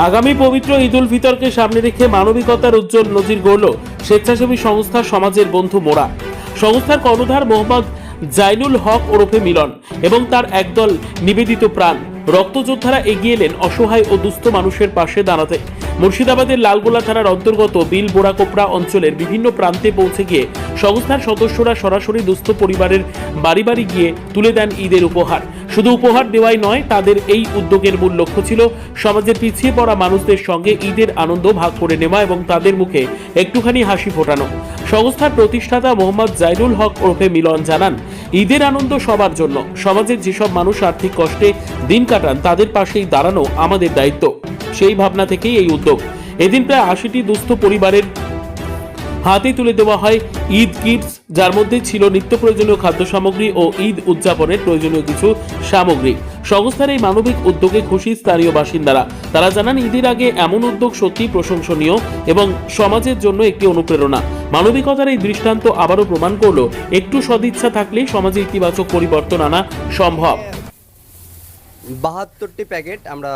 আগামী পবিত্র ঈদ উল ফিতরকে সামনে রেখে মানবিকতার উজ্জ্বল নজির গড়ল স্বেচ্ছাসেবী সংস্থা সমাজের বন্ধু মোরা। সংস্থার কর্ণধার মোহাম্মদ জাইনুল হক ওরফে মিলন এবং তার একদল নিবেদিত প্রাণ রক্তযোদ্ধারা এগিয়ে এলেন অসহায় ও দুস্থ মানুষের পাশে দাঁড়াতে। মুর্শিদাবাদের লালগোলা থানার অন্তর্গত বিল বোরাকোপড়া অঞ্চলের বিভিন্ন প্রান্তে পৌঁছে গিয়ে সংস্থার সদস্যরা সরাসরি দুস্থ পরিবারের বাড়ি বাড়ি গিয়ে তুলে দেন ঈদের উপহার। শুধু উপহার দেওয়াই নয়, তাদের এই উদ্যোগের মূল লক্ষ্য ছিল সমাজের পিছিয়ে পড়া মানুষদের সঙ্গে ঈদের আনন্দ ভাগ করে নেওয়া এবং তাদের মুখে একটুখানি হাসি ফোটানো। সংস্থার প্রতিষ্ঠাতা মোহাম্মদ জাইনুল হক ওরফে মিলন জানান, ঈদের আনন্দ সবার জন্য। সমাজের যেসব মানুষ আর্থিক কষ্টে দিন কাটান তাদের পাশেই দাঁড়ানো আমাদের দায়িত্ব। সেই ভাবনা থেকেই এই উদ্যোগ। এদিন প্রায় ৮০টি দুস্থ পরিবারের হাতে তুলে দেওয়া হয় ঈদ কিটস, যার মধ্যে ছিল নিত্য প্রয়োজনীয় খাদ্য সামগ্রী ও ঈদ উদযাপনের প্রয়োজনীয় কিছু সামগ্রী। সংস্থার এই মানবিক উদ্যোগে খুশি স্থানীয় বাসিন্দারা। তারা জানান, ঈদের আগে এমন উদ্যোগ সত্যি প্রশংসনীয় এবং সমাজের জন্য একটি অনুপ্রেরণা। মানবিকতার এই দৃষ্টান্ত আবারও প্রমাণ করলো একটু সদিচ্ছা থাকলেই সমাজে ইতিবাচক পরিবর্তন আনা সম্ভব। ৭২টি প্যাকেট আমরা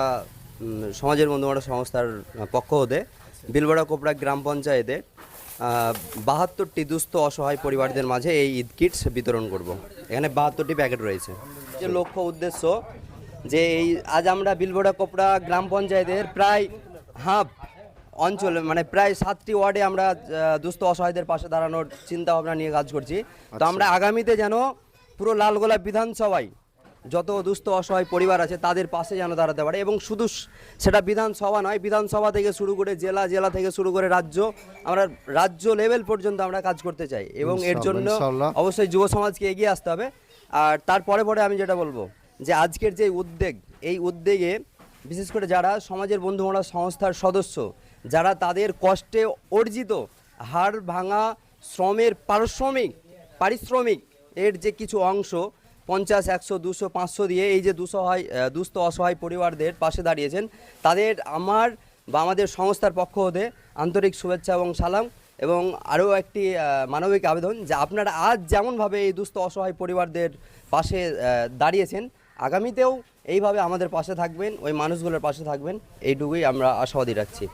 সমাজের বন্ধুমারা সংস্থার পক্ষ হতে বিলবোরাকোপড়া গ্রাম পঞ্চায়েতে ৭২টি দুস্থ অসহায় পরিবারদের মাঝে এই ঈদ কিটস বিতরণ করব। এখানে ৭২টি প্যাকেট রয়েছে। যে লক্ষ্য উদ্দেশ্য যে এই আজ আমরা বিলবোরাকোপড়া গ্রাম পঞ্চায়েতের প্রায় হাফ অঞ্চলে মানে প্রায় 7টি ওয়ার্ডে আমরা দুস্থ অসহায়দের পাশে দাঁড়ানোর চিন্তা ভাবনা নিয়ে কাজ করছি। তো আমরা আগামীতে যেন পুরো লালগোলা বিধানসভায় যত দুস্থ অসহায় পরিবার আছে তাদের পাশে যেন দাঁড়াতে পারে, এবং শুধু সেটা বিধানসভা নয়, বিধানসভা থেকে শুরু করে জেলা, জেলা থেকে শুরু করে রাজ্য, আমরা রাজ্য লেভেল পর্যন্ত আমরা কাজ করতে চাই এবং এর জন্য অবশ্যই যুব সমাজকে এগিয়ে আসতে হবে। আর তারপরে আমি যেটা বলবো যে আজকের যে উদ্যোগ, এই উদ্যোগে বিশেষ করে যারা সমাজের বন্ধুমহল সংস্থার সদস্য, যারা তাদের কষ্টে অর্জিত হাড় ভাঙা শ্রমের পারিশ্রমিক এর যে কিছু অংশ 50, 100, 200, 500 দিয়ে এই যে দুস্থ অসহায় পরিবারদের পাশে দাঁড়িয়েছেন, তাদের আমার বা আমাদের সংস্থার পক্ষ হতে আন্তরিক শুভেচ্ছা এবং সালাম। এবং আরও একটি মানবিক আবেদন যে আপনারা আজ যেমনভাবে এই দুস্থ অসহায় পরিবারদের পাশে দাঁড়িয়েছেন, আগামীতেও এইভাবে আমাদের পাশে থাকবেন, ওই মানুষগুলোর পাশে থাকবেন, এইটুকুই আমরা আশাবাদী রাখছি।